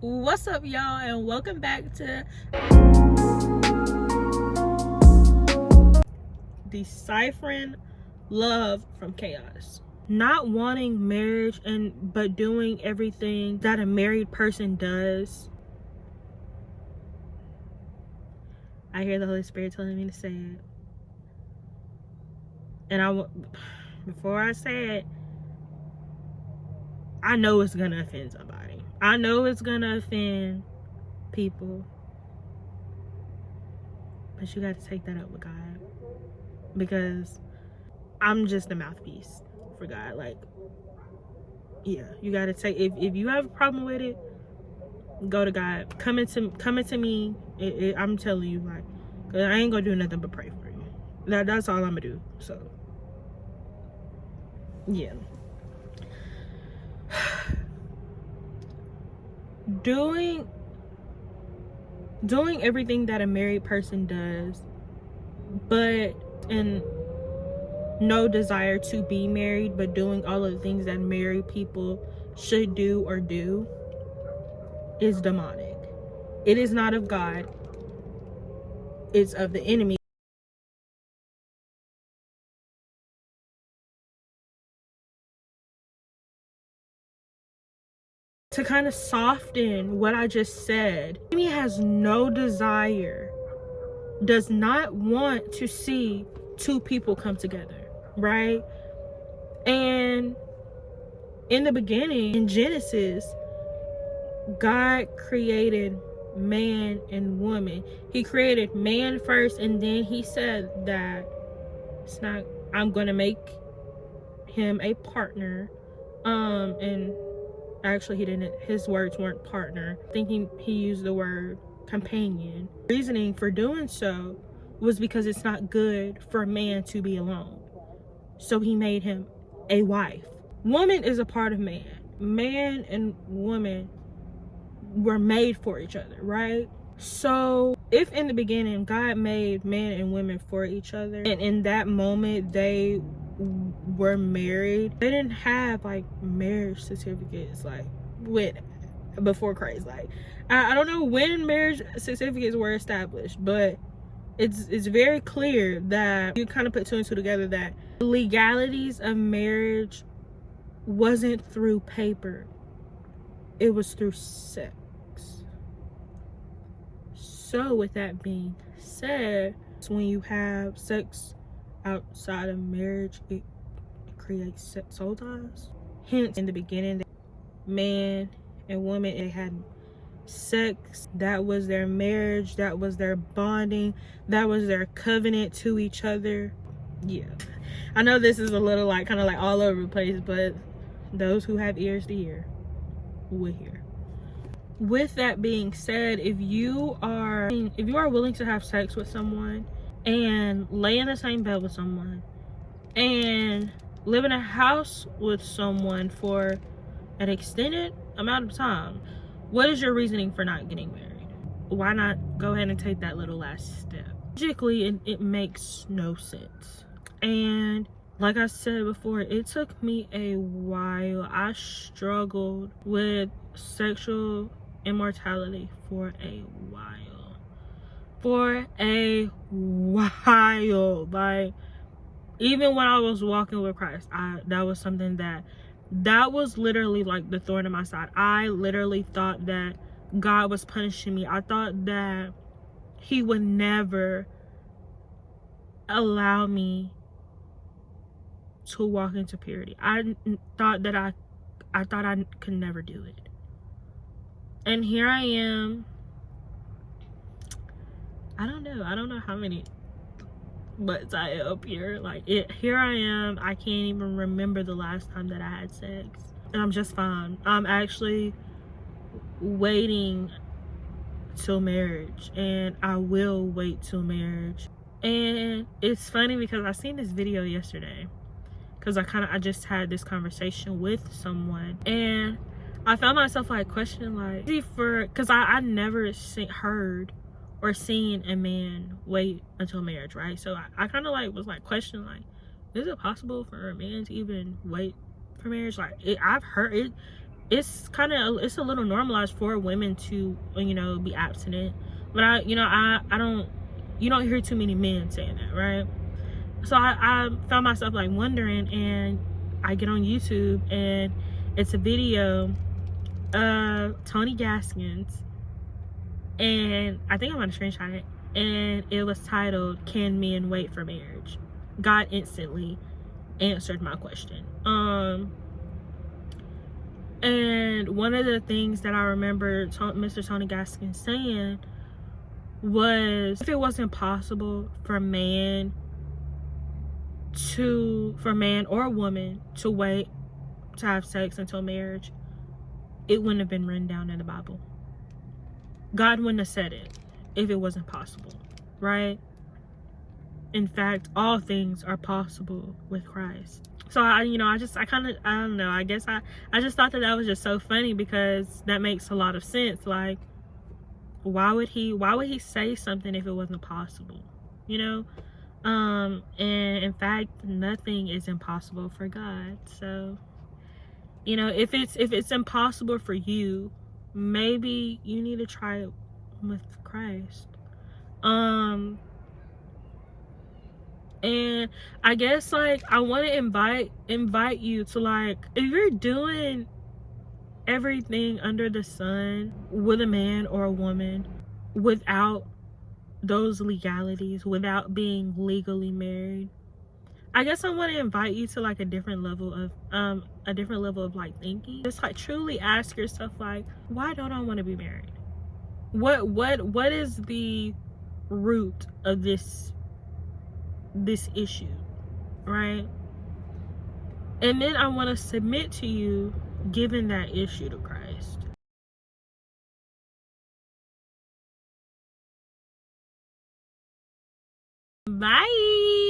What's up, y'all, and welcome back to Deciphering Love from Chaos. Not wanting marriage but doing everything that a married person does. I hear the Holy Spirit telling me to say it. And before I say it, I know it's gonna offend somebody. I know it's gonna offend people. But you gotta take that up with God. Because I'm just a mouthpiece for God. Like, yeah, you gotta take, if you have a problem with it, go to God. Coming to me, I'm telling you, like, 'cause I ain't gonna do nothing but pray for you. That's all I'm gonna do. So yeah. Doing everything that a married person does, but in no desire to be married, but doing all of the things that married people should do or do, is demonic. It is not of God. It's of the enemy. To kind of soften what I just said, the enemy has no desire, does not want to see two people come together, right? And in the beginning, in Genesis, God created man and woman. He created man first, and then he said that I'm gonna make him a partner. And actually he didn't, his words weren't partner. I think he used the word companion. Reasoning for doing so was because it's not good for a man to be alone. So he made him a wife. Woman is a part of man. Man and woman were made for each other, right? So if in the beginning God made man and women for each other, and in that moment they were married, they didn't have like marriage certificates like before Christ. Like I don't know when marriage certificates were established, but it's very clear that you kind of put two and two together, that the legalities of marriage wasn't through paper, it was through sex. So with that being said, when you have sex outside of marriage, it creates soul ties. Hence, in the beginning, man and woman, they had sex. That was their marriage. That was their bonding. That was their covenant to each other. Yeah, I know this is a little like kind of like all over the place, but those who have ears to hear will hear. With that being said, if you are willing to have sex with someone and lay in the same bed with someone and live in a house with someone for an extended amount of time, what is your reasoning for not getting married? Why not go ahead and take that little last step? Logically, it makes no sense. And like I said before, it took me a while. I struggled with sexual immortality for a while. Like, even when I was walking with Christ, that was something that was literally like the thorn in my side. I literally thought that God was punishing me. I thought that he would never allow me to walk into purity. I thought I could never do it. And here I am. I don't know how many butts I up here. Like, here I am. I can't even remember the last time that I had sex. And I'm just fine. I'm actually waiting till marriage. And I will wait till marriage. And it's funny because I seen this video yesterday. Because I just had this conversation with someone. And I found myself like questioning, like, because I never heard or seen a man wait until marriage, right? So I kind of like was like questioning, like, is it possible for a man to even wait for marriage? Like, I've heard it, it's a little normalized for women to, you know, be abstinent. But I don't, you don't hear too many men saying that, right? So I found myself like wondering, and I get on YouTube and it's a video of Tony Gaskins, and I think I'm gonna screenshot it, and it was titled, "Can Men Wait for Marriage?" God instantly answered my question. And one of the things that I remember Mr. Tony Gaskins saying was, if it wasn't possible for man or woman to wait to have sex until marriage, it wouldn't have been written down in the Bible. God wouldn't have said it if it wasn't possible, right? In fact, all things are possible with Christ. So I just thought that was just so funny, because that makes a lot of sense. Like, why would he say something if it wasn't possible, you know? And in fact, nothing is impossible for God. So, you know, if it's impossible for you, maybe you need to try it with Christ. And I guess, like, I want to invite you to, like, if you're doing everything under the sun with a man or a woman without those legalities, without being legally married, I guess I want to invite you to, like, a different level of like thinking. Just like truly ask yourself, like, why don't I want to be married? What is the root of this issue, right? And then I want to submit to you giving that issue to Christ. Bye.